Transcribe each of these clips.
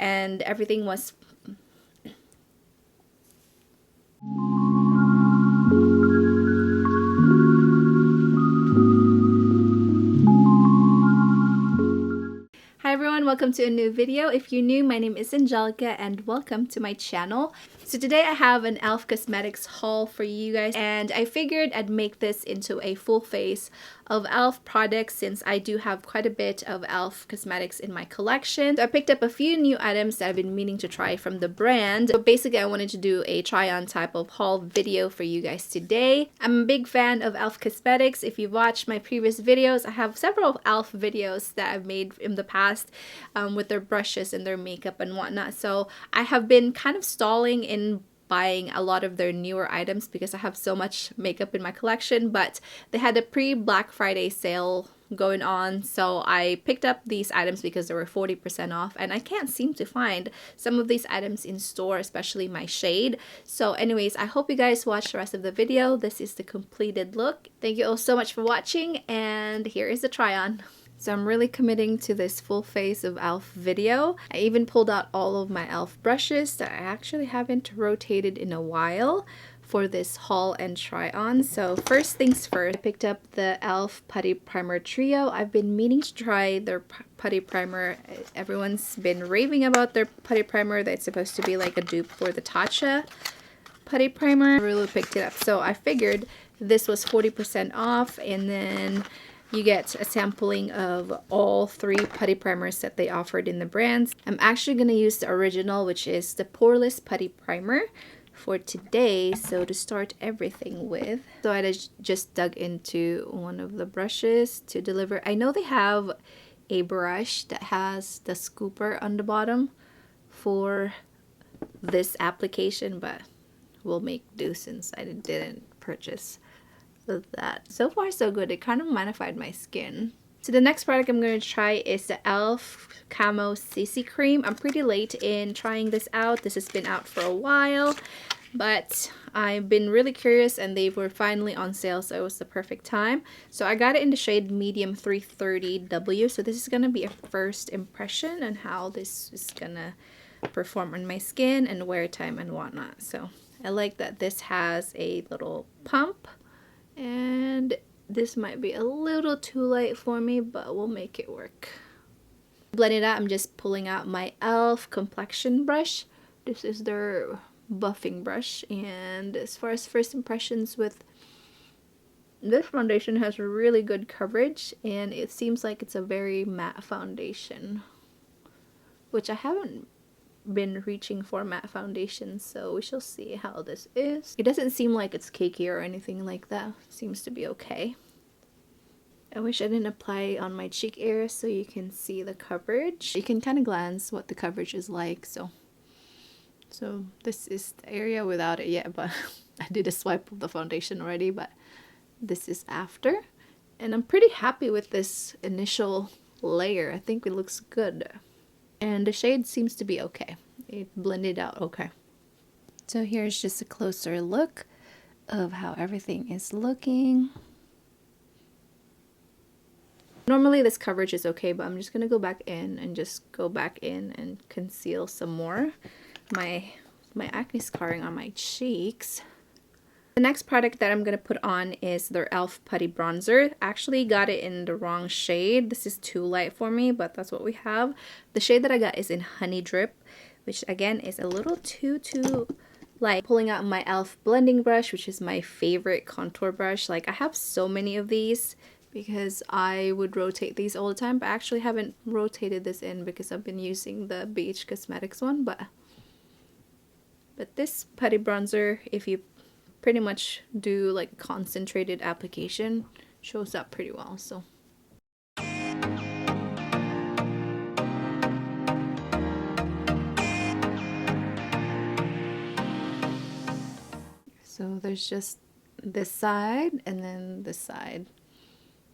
and everything was Hi everyone, welcome to a new video. If you're new, my name is Angelica and welcome to my channel. So today I have an e.l.f. Cosmetics haul for you guys, and I figured I'd make this into a full face of e.l.f. products since I do have quite a bit of e.l.f. Cosmetics in my collection. So I picked up a few new items that I've been meaning to try from the brand. But basically I wanted to do a try-on type of haul video for you guys today. I'm a big fan of e.l.f. Cosmetics. If you've watched my previous videos, I have several e.l.f. videos that I've made in the past with their brushes and their makeup and whatnot. So I have been kind of stalling in buying a lot of their newer items because I have so much makeup in my collection, but they had a pre-Black Friday sale going on, so I picked up these items because they were 40% off, and I can't seem to find some of these items in store, especially my shade. So anyways, I hope you guys watch the rest of the video. This is the completed look. Thank you all so much for watching, and here is the try-on. So I'm really committing to this full face of e.l.f. video. I even pulled out all of my e.l.f. brushes that I actually haven't rotated in a while for this haul and try on. So first things first, I picked up the e.l.f. Putty Primer Trio. I've been meaning to try their putty primer. Everyone's been raving about their putty primer that's supposed to be like a dupe for the Tatcha putty primer. I really picked it up. So I figured this was 40% off, and then you get a sampling of all 3 putty primers that they offered in the brands. I'm actually going to use the original, which is the poreless putty primer for today. So to start everything with, so I just dug into one of the brushes to deliver. I know they have a brush that has the scooper on the bottom for this application, but we'll make do since I didn't purchase that. So far so good. It kind of mattified my skin. So the next product I'm going to try is the e.l.f. Camo CC cream. I'm pretty late in trying this out. This has been out for a while, but I've been really curious and they were finally on sale, so it was the perfect time. So I got it in the shade medium 330W. So this is going to be a first impression on how this is gonna perform on my skin and wear time and whatnot. So I like that this has a little pump, and this might be a little too light for me, but we'll make it work. To blend it out, I'm just pulling out my e.l.f. complexion brush. This is their buffing brush, and as far as first impressions with this foundation, has really good coverage, and it seems like it's a very matte foundation, which I haven't been reaching for matte foundations, so we shall see how this is. It doesn't seem like it's cakey or anything like that. It seems to be okay. I wish I didn't apply on my cheek area so you can see the coverage. You can kind of glance what the coverage is like. So this is the area without it yet, but I did a swipe of the foundation already, but this is after. And I'm pretty happy with this initial layer. I think it looks good. And the shade seems to be okay. It blended out okay. So here's just a closer look of how everything is looking. Normally this coverage is okay, but I'm just going to go back in and conceal some more my acne scarring on my cheeks. The next product that I'm going to put on is their e.l.f. Putty Bronzer. Actually got it in the wrong shade. This is too light for me, but that's what we have. The shade that I got is in Honey Drip, which again is a little too light. Pulling out my e.l.f. blending brush, which is my favorite contour brush. Like, I have so many of these because I would rotate these all the time, but I actually haven't rotated this in because I've been using the BH Cosmetics one. But this putty bronzer, if you pretty much do like concentrated application, shows up pretty well. So there's just this side and then this side.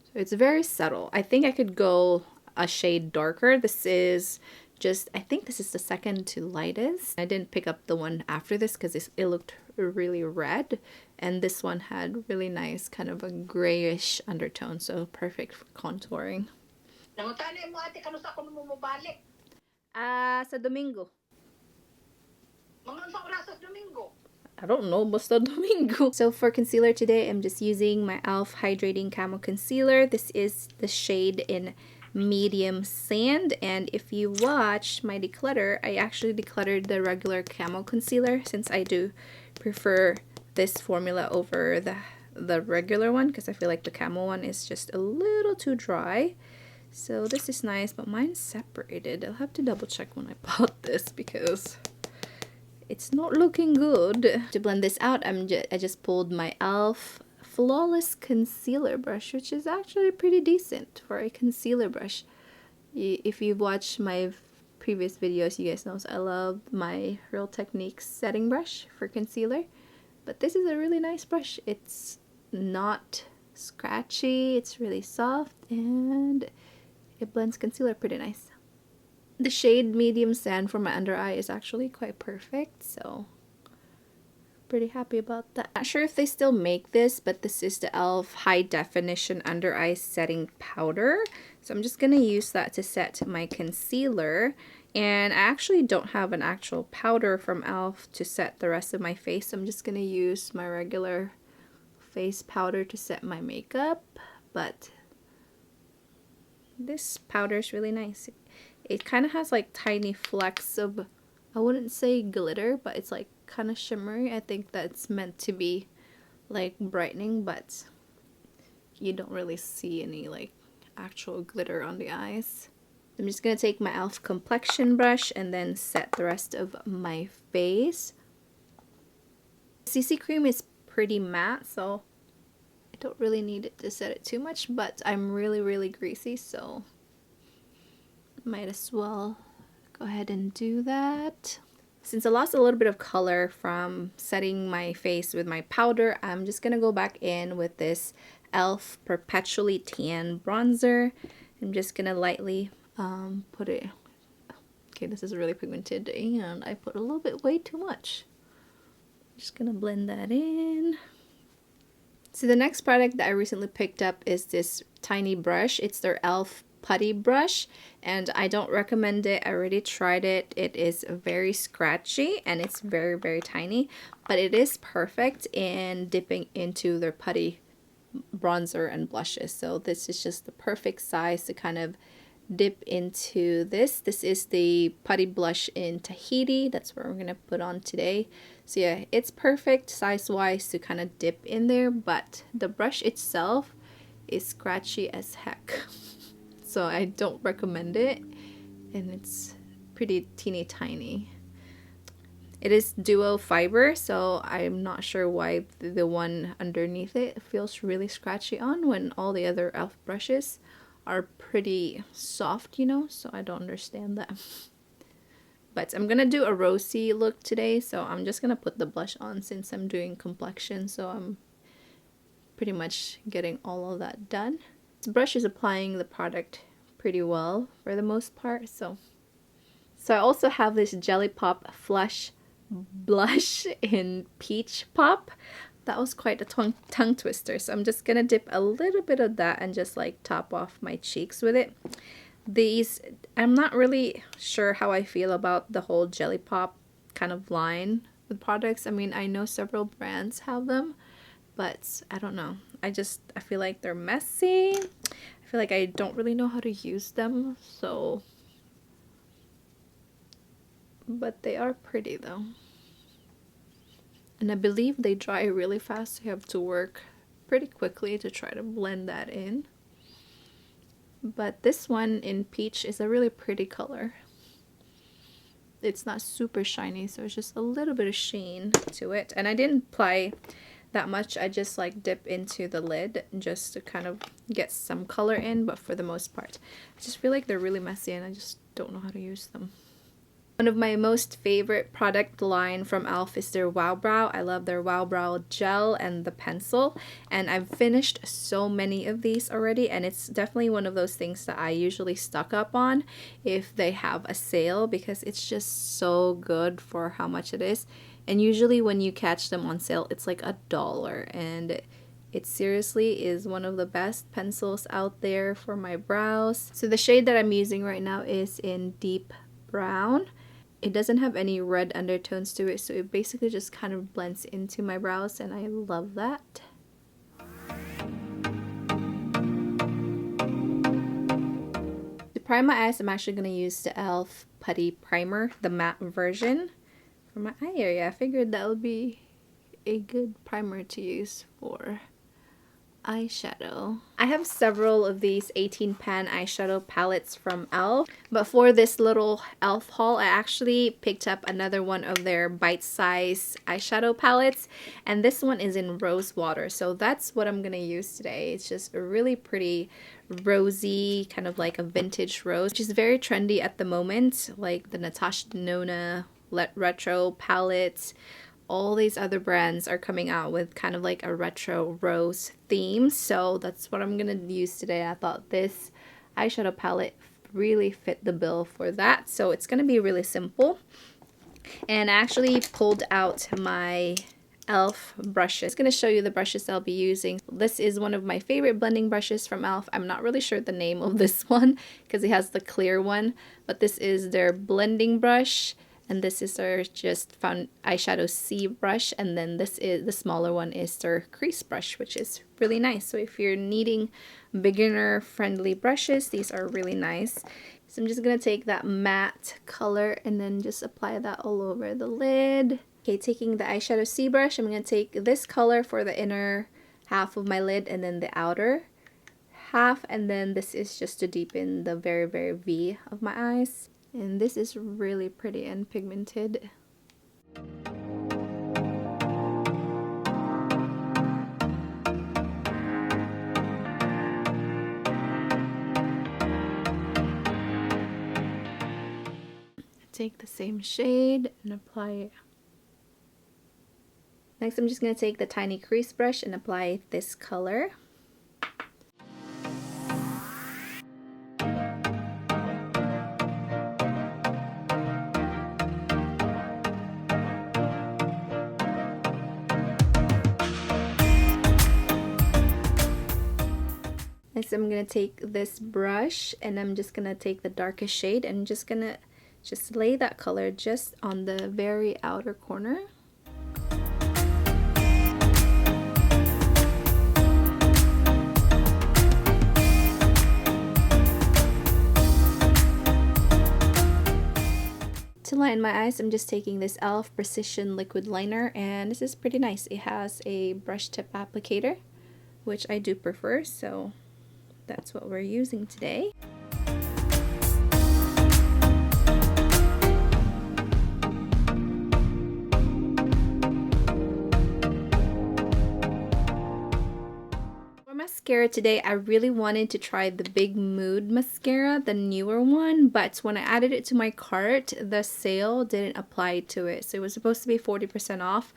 So it's very subtle. I think I could go a shade darker. This is just, I think this is the second to lightest. I didn't pick up the one after this because it looked really red, and this one had really nice kind of a grayish undertone, so perfect for contouring. Sa Domingo. Mga sa oras sa Domingo. I don't know, basta Domingo. So for concealer today, I'm just using my e.l.f. Hydrating Camo Concealer. This is the shade in Medium Sand. And if you watch my declutter, I actually decluttered the regular Camo Concealer since I do prefer this formula over the regular one because I feel like the Camo one is just a little too dry. So this is nice, but mine's separated. I'll have to double check when I bought this because it's not looking good. To blend this out, I just pulled my e.l.f. Flawless Concealer Brush, which is actually pretty decent for a concealer brush. If you've watched my previous videos, you guys know I love my Real Techniques setting brush for concealer. But this is a really nice brush. It's not scratchy, it's really soft, and it blends concealer pretty nice. The shade Medium Sand for my under eye is actually quite perfect, so pretty happy about that. Not sure if they still make this, but this is the e.l.f. High Definition Under Eye Setting Powder. So I'm just going to use that to set my concealer. And I actually don't have an actual powder from e.l.f. to set the rest of my face. So I'm just going to use my regular face powder to set my makeup. But this powder is really nice. It kind of has like tiny flecks of, I wouldn't say glitter, but it's like kind of shimmery. I think that's meant to be like brightening, but you don't really see any like actual glitter on the eyes. I'm just gonna take my e.l.f. complexion brush and then set the rest of my face. CC cream is pretty matte, so I don't really need it to set it too much, but I'm really greasy, so might as well go ahead and do that. Since I lost a little bit of color from setting my face with my powder, I'm just gonna go back in with this e.l.f. Perpetually Tan bronzer. I'm just gonna lightly put it. Okay, this is really pigmented and I put a little bit way too much. Just gonna blend that in. So the next product that I recently picked up is this tiny brush. It's their e.l.f. Putty brush, and I don't recommend it. I already tried it. It is very scratchy and it's very tiny, but it is perfect in dipping into their putty bronzer and blushes. So this is just the perfect size to kind of dip into this. This is the putty blush in Tahiti. That's what we're gonna put on today. So yeah, it's perfect size wise to kind of dip in there, but the brush itself is scratchy as heck. So I don't recommend it, and it's pretty teeny tiny. It is duo fiber, so I'm not sure why the one underneath it feels really scratchy on when all the other e.l.f. brushes are pretty soft, you know, so I don't understand that. But I'm gonna do a rosy look today, so I'm just gonna put the blush on since I'm doing complexion, so I'm pretty much getting all of that done. This brush is applying the product pretty well for the most part. So I also have this Jelly Pop Flush blush in Peach Pop. That was quite a tongue twister. So I'm just gonna dip a little bit of that and just like top off my cheeks with it. These, I'm not really sure how I feel about the whole Jelly Pop kind of line with products. I mean, I know several brands have them, but I don't know. I feel like they're messy. I feel like I don't really know how to use them, so. But they are pretty though. And I believe they dry really fast, so you have to work pretty quickly to try to blend that in. But this one in Peach is a really pretty color. It's not super shiny, so it's just a little bit of sheen to it. And I didn't apply that much. I just like dip into the lid just to kind of get some color in, but for the most part I just feel like they're really messy and I just don't know how to use them. One of my most favorite product line from e.l.f. is their Wow Brow. I love their Wow Brow gel and the pencil, and I've finished so many of these already, and it's definitely one of those things that I usually stock up on if they have a sale because it's just so good for how much it is. And usually when you catch them on sale, it's like $1, and it seriously is one of the best pencils out there for my brows. So the shade that I'm using right now is in Deep brown. It doesn't have any red undertones to it, so it basically just kind of blends into my brows, and I love that. To prime my eyes, I'm actually going to use the e.l.f. Putty Primer, the matte version, for my eye area. I figured that would be a good primer to use for eyeshadow. I have several of these 18 pan eyeshadow palettes from e.l.f. But for this little e.l.f. haul, I actually picked up another one of their bite-size eyeshadow palettes, and this one is in Rose Water. So that's what I'm gonna use today. It's just a really pretty rosy, kind of like a vintage rose, which is very trendy at the moment, like the Natasha Denona retro palette. All these other brands are coming out with kind of like a retro rose theme, so that's what I'm gonna use today. I thought this eyeshadow palette really fit the bill for that, so it's gonna be really simple. And I actually pulled out my e.l.f. brushes. I'm gonna show you the brushes I'll be using. This is one of my favorite blending brushes from e.l.f. I'm not really sure the name of this one because it has the clear one, but this is their blending brush. And this is their just found eyeshadow C brush, and then this is the smaller one is their crease brush, which is really nice. So if you're needing beginner friendly brushes, these are really nice. So I'm just gonna take that matte color and then just apply that all over the lid. Okay, taking the eyeshadow C brush, I'm gonna take this color for the inner half of my lid and then the outer half, and then this is just to deepen the very V of my eyes. And this is really pretty and pigmented. Take the same shade and apply it. Next, I'm just going to take the tiny crease brush and apply this color. Next, I'm going to take this brush and I'm just going to take the darkest shade and just going to lay that color just on the very outer corner. To line my eyes, I'm just taking this e.l.f. Precision Liquid Liner, and this is pretty nice. It has a brush tip applicator, which I do prefer, so that's what we're using today. For mascara today, I really wanted to try the Big Mood mascara, the newer one, but when I added it to my cart, the sale didn't apply to it. So it was supposed to be 40% off,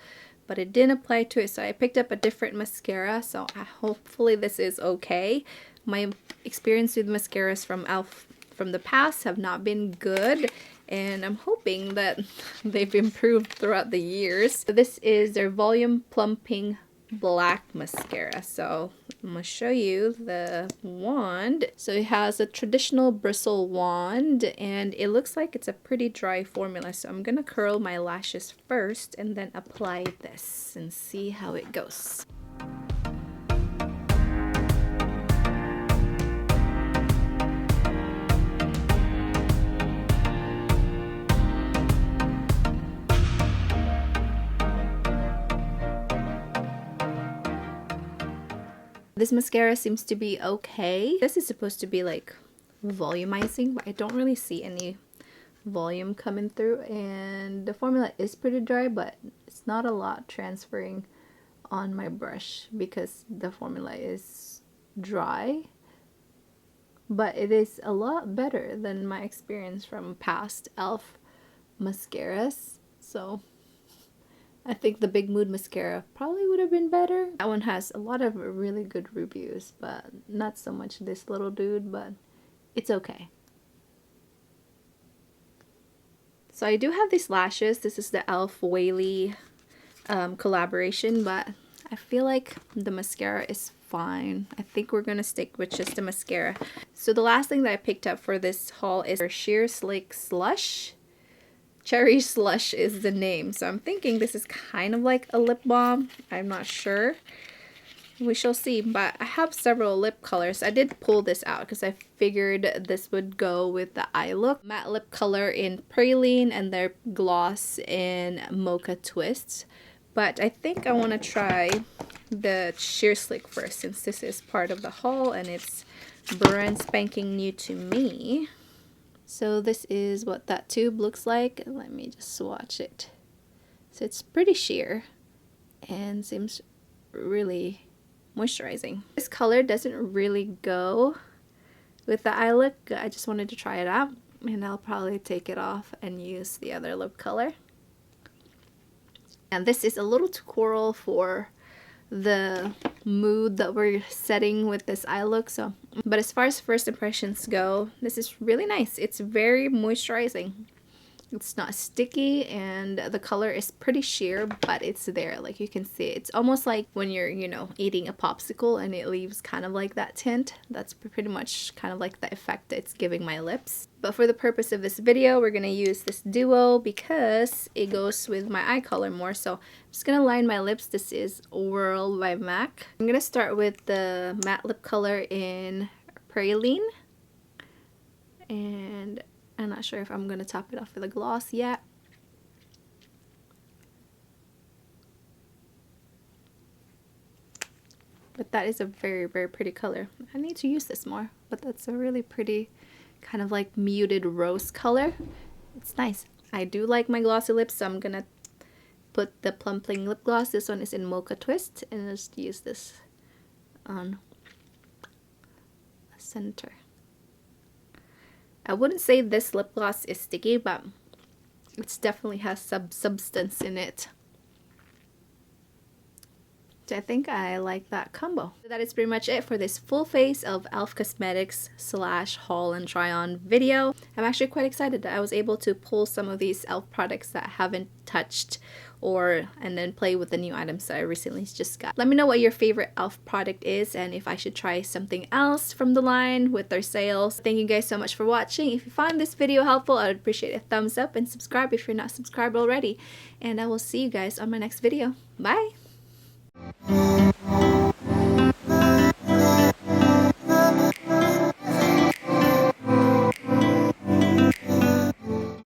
but it didn't apply to it, so I picked up a different mascara, so hopefully this is okay. My experience with mascaras from e.l.f. from the past have not been good, and I'm hoping that they've improved throughout the years. So this is their Volume Plumping Black Mascara. So I'm going to show you the wand. So it has a traditional bristle wand, and it looks like it's a pretty dry formula. So I'm going to curl my lashes first and then apply this and see how it goes. This mascara seems to be okay. This is supposed to be like volumizing, but I don't really see any volume coming through, and the formula is pretty dry, but it's not a lot transferring on my brush because the formula is dry. But it is a lot better than my experience from past e.l.f. mascaras, so I think the Big Mood mascara probably would have been better. That one has a lot of really good reviews, but not so much this little dude, but it's okay. So I do have these lashes. This is the e.l.f. Whaley collaboration, but I feel like the mascara is fine. I think we're gonna stick with just the mascara. So the last thing that I picked up for this haul is our Sheer Slick Slush. Cherry Slush is the name. So I'm thinking this is kind of like a lip balm. I'm not sure. We shall see. But I have several lip colors. I did pull this out because I figured this would go with the eye look. Matte lip color in Praline and their gloss in Mocha Twists. But I think I want to try the Sheer Slick first, since this is part of the haul and it's brand spanking new to me. So this is what that tube looks like. Let me just swatch it. So it's pretty sheer and seems really moisturizing. This color doesn't really go with the eye look. I just wanted to try it out, and I'll probably take it off and use the other lip color. And this is a little too coral for the mood that we're setting with this eye look. So, but as far as first impressions go, this is really nice. It's very moisturizing. It's not sticky, and the color is pretty sheer, but it's there. Like you can see, it's almost like when you're, you know, eating a popsicle and it leaves kind of like that tint. That's pretty much kind of like the effect it's giving my lips. But for the purpose of this video, we're going to use this duo because it goes with my eye color more. So I'm just going to line my lips. This is Whirl by MAC. I'm going to start with the matte lip color in Praline. And I'm not sure if I'm going to top it off with a gloss yet. But that is a very, very pretty color. I need to use this more, but that's a really pretty kind of like muted rose color. It's nice. I do like my glossy lips, so I'm going to put the Plumping lip gloss. This one is in Mocha Twist, and I'll just use this on the center. I wouldn't say this lip gloss is sticky, but it definitely has some substance in it. So I think I like that combo. So that is pretty much it for this full face of e.l.f. Cosmetics / haul and try on video. I'm actually quite excited that I was able to pull some of these e.l.f. products that I haven't touched and then play with the new items that I recently just got. Let me know what your favorite e.l.f. product is and if I should try something else from the line with their sales. Thank you guys so much for watching. If you found this video helpful, I would appreciate a thumbs up and subscribe if you're not subscribed already. And I will see you guys on my next video. Bye!